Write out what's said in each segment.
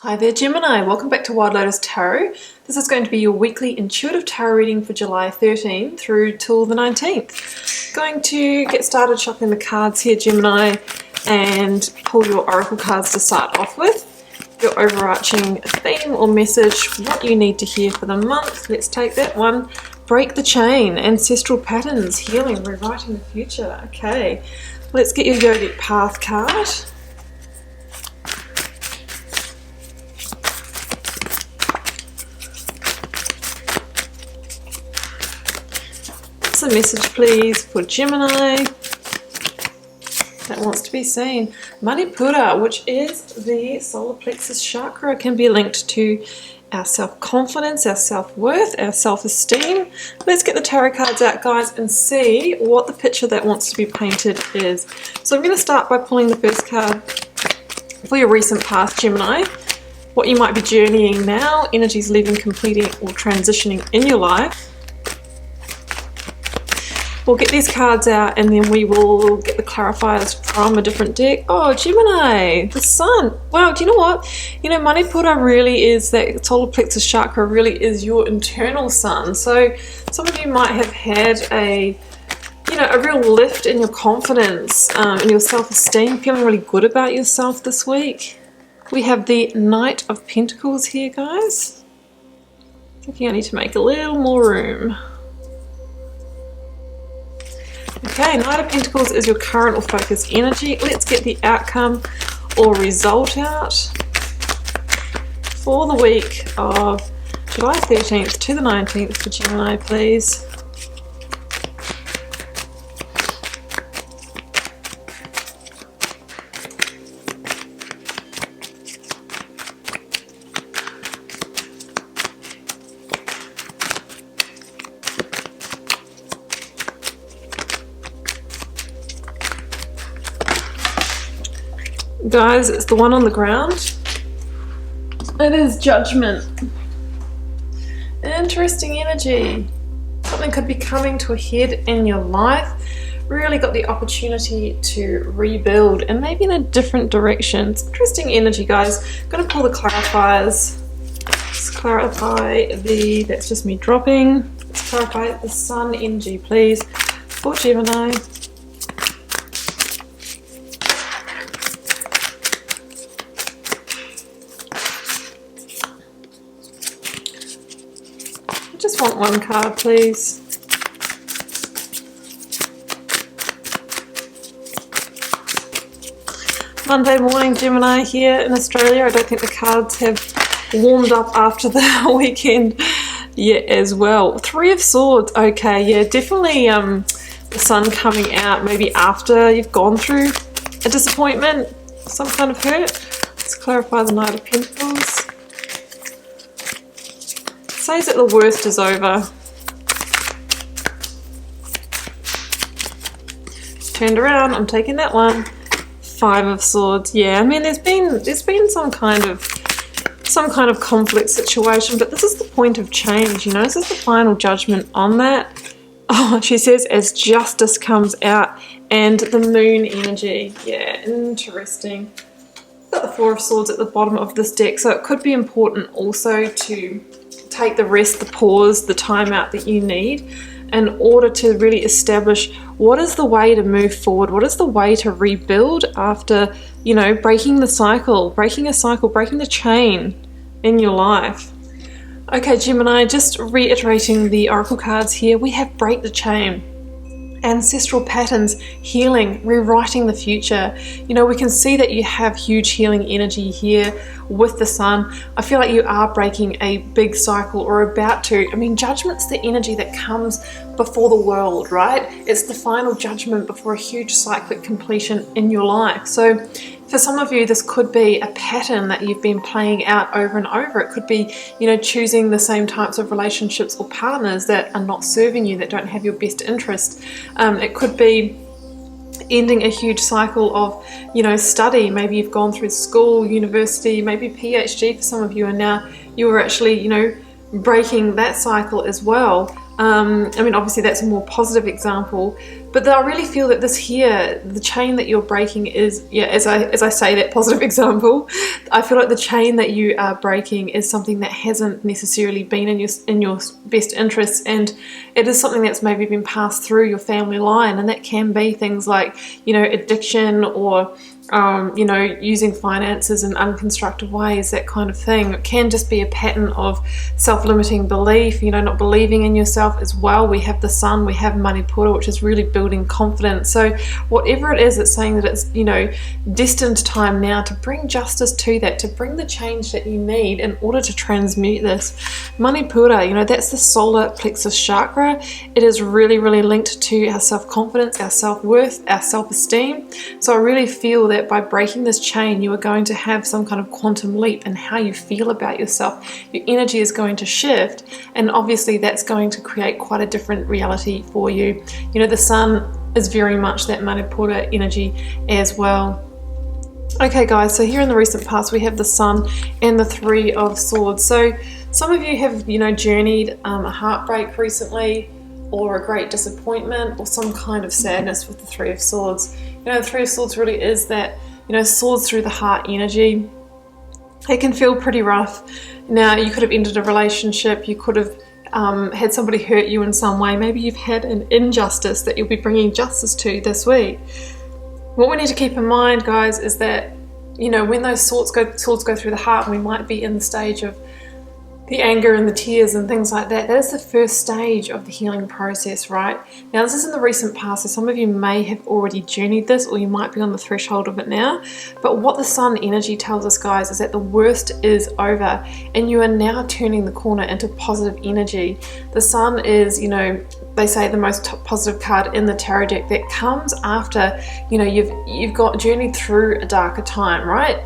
Hi there Gemini, welcome back to Wild Lotus Tarot. This is going to be your weekly intuitive tarot reading for July 13th through till the 19th. Going to get started shuffling the cards here Gemini and pull your oracle cards to start off with. Your overarching theme or message, what you need to hear for the month. Let's take that one. Break the chain, ancestral patterns, healing, rewriting the future. Okay, let's get your Yogic path card. A message please for Gemini that wants to be seen. Manipura, which is the solar plexus chakra, can be linked to our self-confidence, our self-worth, our self-esteem. Let's get the tarot cards out guys and see what the picture that wants to be painted is. So I'm going to start by pulling the first card for your recent past Gemini, what you might be journeying now, energies leaving, completing or transitioning in your life. We'll get these cards out and then we will get the clarifiers from a different deck. Oh, Gemini, the sun. Wow, do you know what? You know, Manipura really is, that solar plexus chakra really is your internal sun. So some of you might have had a real lift in your confidence, in your self-esteem, feeling really good about yourself this week. We have the Knight of Pentacles here, guys. I think I need to make a little more room. Okay, Knight of Pentacles is your current or focus energy. Let's get the outcome or result out for the week of July 13th to the 19th for Gemini, please. Guys, it's the one on the ground. It is Judgment. Interesting energy. Something could be coming to a head in your life. Really got the opportunity to rebuild and maybe in a different direction. It's interesting energy, guys. I'm going to pull the clarifiers. Let's clarify the, that's just me dropping. Let's clarify the sun energy, please, for Gemini. Just want one card, please. Monday morning, Gemini here in Australia. I don't think the cards have warmed up after the weekend yet as well. Three of Swords. Okay, yeah, definitely the sun coming out maybe after you've gone through a disappointment, some kind of hurt. Let's clarify the Knight of Pentacles. Says that the worst is over. It's turned around. I'm taking that one. Five of Swords. Yeah, I mean, there's been some kind of conflict situation, but this is the point of change. You know, this is the final judgment on that. Oh, she says as justice comes out, and the Moon energy. Yeah, interesting. Got the Four of Swords at the bottom of this deck, so it could be important also to take the rest, the pause, the time out that you need in order to really establish what is the way to move forward, what is the way to rebuild after, you know, breaking the cycle, breaking the chain in your life. Okay, Gemini, just reiterating the oracle cards here, we have break the chain. Ancestral patterns, healing, rewriting the future. You know, we can see that you have huge healing energy here with the sun. I feel like you are breaking a big cycle or about to. I mean, judgment's the energy that comes before the world, right? It's the final judgment before a huge cyclic completion in your life. So for some of you, this could be a pattern that you've been playing out over and over. It could be, you know, choosing the same types of relationships or partners that are not serving you, that don't have your best interest. It could be ending a huge cycle of, you know, study. Maybe you've gone through school, university, maybe PhD for some of you, and now you are actually, you know, breaking that cycle as well. I mean, obviously that's a more positive example, but I really feel that this here, the chain that you're breaking is, yeah, as I say that positive example, I feel like the chain that you are breaking is something that hasn't necessarily been in your best interests, and it is something that's maybe been passed through your family line, and that can be things like, you know, addiction, or you know, using finances in unconstructive ways, that kind of thing. It can just be a pattern of self-limiting belief, you know, not believing in yourself as well. We have the Sun, we have Manipura, which is really building confidence. So whatever it is, it's saying that it's, you know, destined time now to bring justice to that, to bring the change that you need in order to transmute this. Manipura, you know, that's the solar plexus chakra. It is really, really linked to our self-confidence, our self-worth, our self-esteem. So I really feel that by breaking this chain, you are going to have some kind of quantum leap in how you feel about yourself. Your energy is going to shift, and obviously that's going to create quite a different reality for you. You know, the Sun is very much that Manipura energy as well. Okay guys, so here in the recent past we have the Sun and the Three of Swords. So some of you have, you know, journeyed a heartbreak recently, or a great disappointment, or some kind of sadness with the Three of Swords. You know, the Three of Swords really is that, you know, swords through the heart energy. It can feel pretty rough. Now, you could have ended a relationship, you could have had somebody hurt you in some way. Maybe you've had an injustice that you'll be bringing justice to this week. What we need to keep in mind, guys, is that, you know, when those swords go through the heart, we might be in the stage of the anger and the tears and things like that. That is the first stage of the healing process, right? Now, this is in the recent past, so some of you may have already journeyed this, or you might be on the threshold of it now. But what the Sun energy tells us, guys, is that the worst is over, and you are now turning the corner into positive energy. The Sun is, you know, they say the most positive card in the tarot deck, that comes after, you know, you've got journeyed through a darker time, right?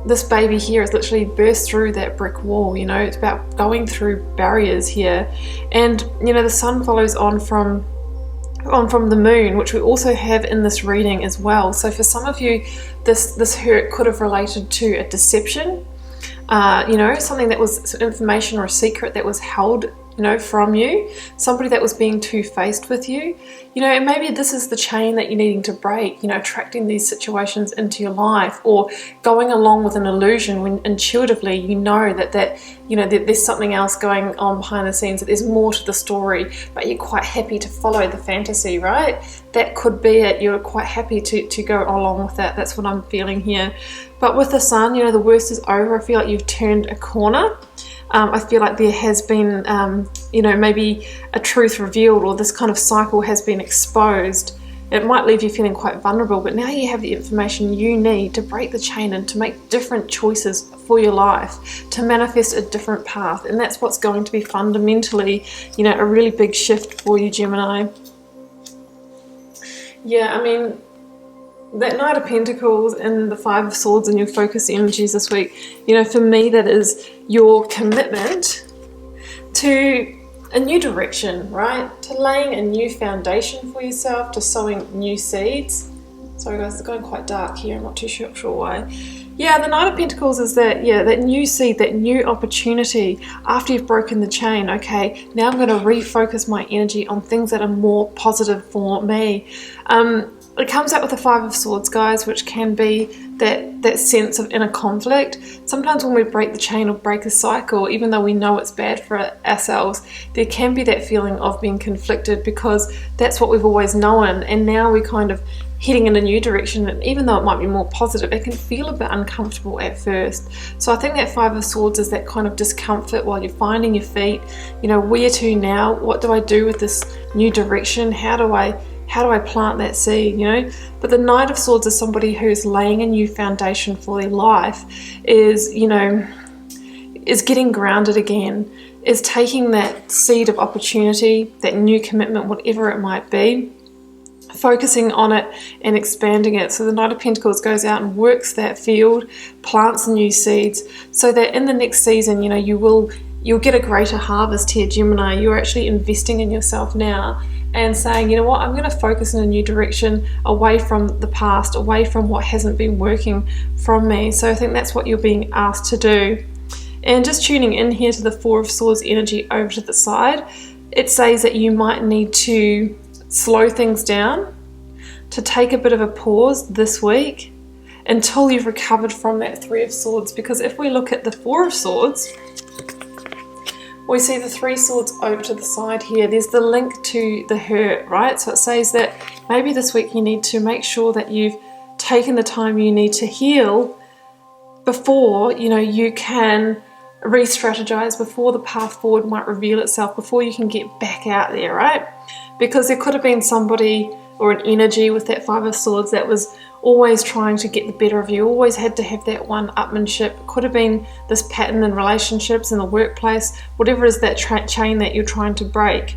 This baby here has literally burst through that brick wall. You know, it's about going through barriers here. And, you know, the Sun follows on from the Moon, which we also have in this reading as well. So for some of you, this hurt could have related to a deception, you know, something that was information or a secret that was held, you know, from you, somebody that was being two-faced with you, you know, and maybe this is the chain that you're needing to break, you know, attracting these situations into your life, or going along with an illusion when intuitively you know that you know, there's something else going on behind the scenes, that there's more to the story, but you're quite happy to follow the fantasy, right? That could be it. You're quite happy to go along with that. That's what I'm feeling here. But with the Sun, you know, the worst is over. I feel like you've turned a corner. I feel like there has been, you know, maybe a truth revealed, or this kind of cycle has been exposed. It might leave you feeling quite vulnerable, but now you have the information you need to break the chain and to make different choices for your life, to manifest a different path. And that's what's going to be fundamentally, you know, a really big shift for you, Gemini. Yeah, I mean, that Knight of Pentacles and the Five of Swords and your focus energies this week, you know, for me that is your commitment to a new direction, right? To laying a new foundation for yourself, to sowing new seeds. Sorry guys, it's going quite dark here, I'm not too sure why. Yeah, the Knight of Pentacles is that, yeah, that new seed, that new opportunity after you've broken the chain. Okay, now I'm going to refocus my energy on things that are more positive for me. It comes out with the Five of Swords, guys, which can be that sense of inner conflict. Sometimes when we break the chain or break a cycle, even though we know it's bad for ourselves, there can be that feeling of being conflicted, because that's what we've always known, and now we're kind of heading in a new direction, and even though it might be more positive, it can feel a bit uncomfortable at first. So I think that Five of Swords is that kind of discomfort while you're finding your feet. You know, where to now? What do I do with this new direction? How do I plant that seed, you know? But the Knight of Swords is somebody who's laying a new foundation for their life, is, you know, is getting grounded again, is taking that seed of opportunity, that new commitment, whatever it might be, focusing on it and expanding it. So the Knight of Pentacles goes out and works that field, plants new seeds, so that in the next season, you know, you'll get a greater harvest here, Gemini. You're actually investing in yourself now and saying, you know what, I'm going to focus in a new direction, away from the past, away from what hasn't been working from me. So I think that's what you're being asked to do. And just tuning in here to the Four of Swords energy over to the side, it says that you might need to slow things down, to take a bit of a pause this week until you've recovered from that Three of Swords. Because if we look at the Four of Swords, we see the Three Swords over to the side here. There's the link to the hurt, right? So it says that maybe this week you need to make sure that you've taken the time you need to heal before, you know, you can re-strategize, before the path forward might reveal itself, before you can get back out there, right? Because there could have been somebody or an energy with that Five of Swords that was always trying to get the better of you, always had to have that one-upmanship. It could have been this pattern in relationships, in the workplace, whatever is that chain that you're trying to break.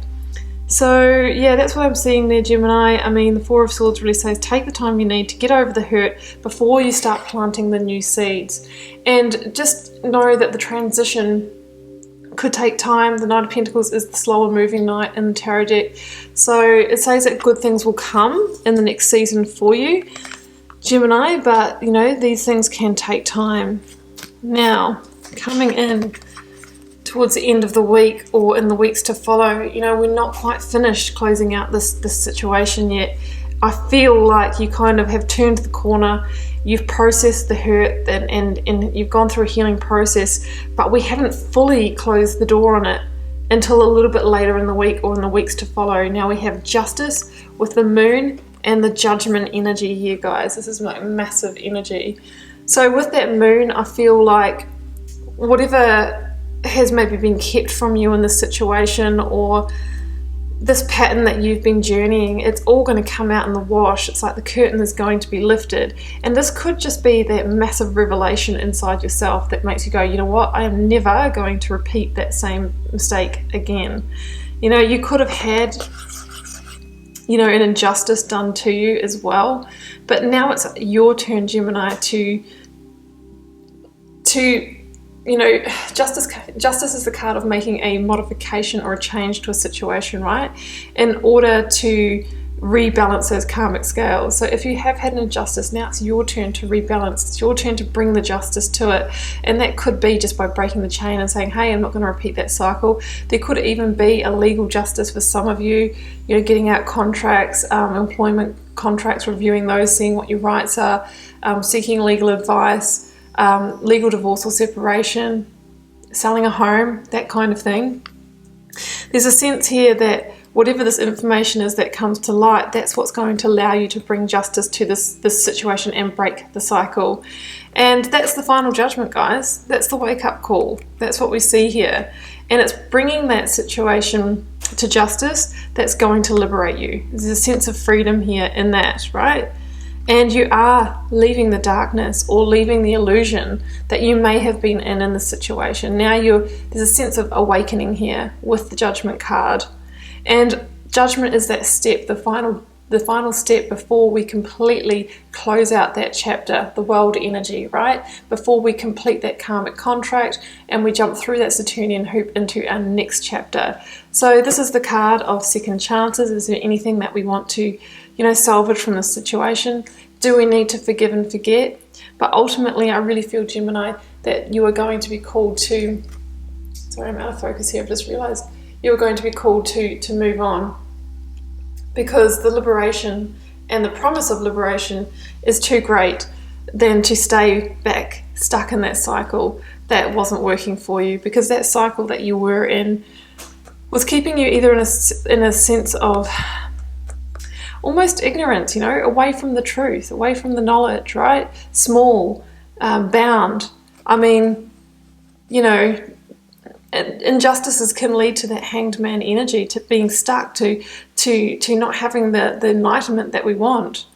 So yeah, that's what I'm seeing there, Gemini. I mean, the Four of Swords really says take the time you need to get over the hurt before you start planting the new seeds. And just know that the transition could take time. The Knight of Pentacles is the slower moving knight in the tarot deck. So it says that good things will come in the next season for you, Gemini, but you know, these things can take time. Now, coming in towards the end of the week or in the weeks to follow, you know, we're not quite finished closing out this situation yet. I feel like you kind of have turned the corner, you've processed the hurt and you've gone through a healing process, but we haven't fully closed the door on it until a little bit later in the week or in the weeks to follow. Now we have Justice with the Moon and the Judgment energy here, guys. This is like massive energy. So with that Moon, I feel like whatever has maybe been kept from you in this situation, or this pattern that you've been journeying, it's all going to come out in the wash. It's like the curtain is going to be lifted, and this could just be that massive revelation inside yourself that makes you go, you know what, I am never going to repeat that same mistake again. You know, you could have had, you know, an injustice done to you as well, but now it's your turn, Gemini, to you know, justice is the card of making a modification or a change to a situation, right? In order to rebalance those karmic scales. So if you have had an injustice, now it's your turn to rebalance. It's your turn to bring the justice to it. And that could be just by breaking the chain and saying, hey, I'm not going to repeat that cycle. There could even be a legal justice for some of you, you know, getting out contracts, employment contracts, reviewing those, seeing what your rights are, seeking legal advice, legal divorce or separation, selling a home, that kind of thing. There's a sense here that whatever this information is that comes to light, that's what's going to allow you to bring justice to this situation and break the cycle. And that's the final judgment, guys. That's the wake-up call. That's what we see here. And it's bringing that situation to justice that's going to liberate you. There's a sense of freedom here in that, right? And you are leaving the darkness or leaving the illusion that you may have been in this situation. Now there's a sense of awakening here with the Judgment card. And Judgment is that step, the final step before we completely close out that chapter, the world energy, right? Before we complete that karmic contract and we jump through that Saturnian hoop into our next chapter. So this is the card of second chances. Is there anything that we want to, you know, salvage from this situation? Do we need to forgive and forget? But ultimately, I really feel, Gemini, that you are going to be called to, sorry, I'm out of focus here, I've just realized, you are going to be called to move on, because the liberation and the promise of liberation is too great than to stay back stuck in that cycle that wasn't working for you, because that cycle that you were in was keeping you either in a sense of almost ignorance, you know, away from the truth, away from the knowledge, right? Small, bound. I mean, you know, injustices can lead to that hanged man energy, to being stuck, to not having the enlightenment that we want.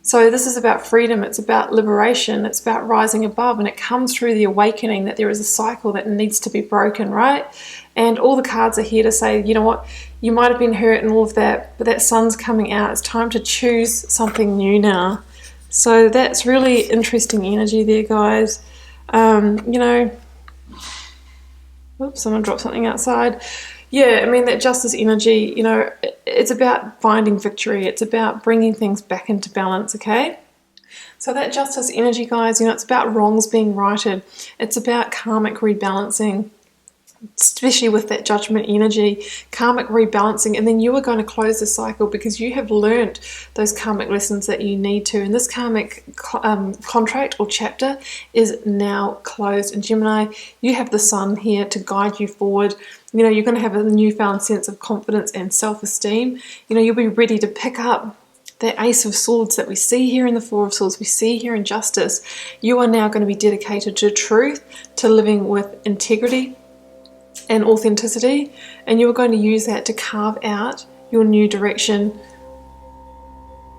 So this is about freedom, it's about liberation, it's about rising above, and it comes through the awakening that there is a cycle that needs to be broken, right? And all the cards are here to say, you know what, you might have been hurt and all of that, but that sun's coming out. It's time to choose something new now. So that's really interesting energy there, guys. You know, whoops, someone dropped something outside. Yeah, I mean, that justice energy, you know, it's about finding victory. It's about bringing things back into balance, okay? So that justice energy, guys, you know, it's about wrongs being righted. It's about karmic rebalancing. especially with that judgment energy, karmic rebalancing, and then you are going to close the cycle because you have learned those karmic lessons that you need to, and this karmic contract or chapter is now closed. And Gemini, you have the sun here to guide you forward. You know, you're going to have a newfound sense of confidence and self-esteem. You know, you'll be ready to pick up the Ace of Swords that we see here in the Four of Swords, we see here in Justice. You are now going to be dedicated to truth, to living with integrity and authenticity, and you're going to use that to carve out your new direction,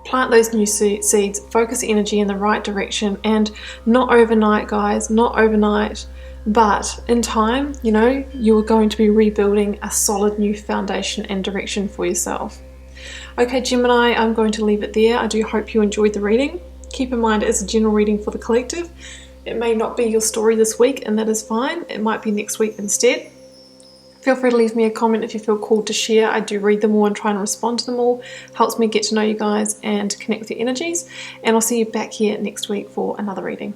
plant those new seeds, focus energy in the right direction. And not overnight, guys, not overnight, but in time, you know, you are going to be rebuilding a solid new foundation and direction for yourself. Okay, Gemini, I'm going to leave it there. I do hope you enjoyed the reading. Keep in mind, it's a general reading for the collective. It may not be your story this week, and that is fine. It might be next week instead. Feel free to leave me a comment if you feel called to share. I do read them all and try and respond to them all. Helps me get to know you guys and connect with your energies. And I'll see you back here next week for another reading.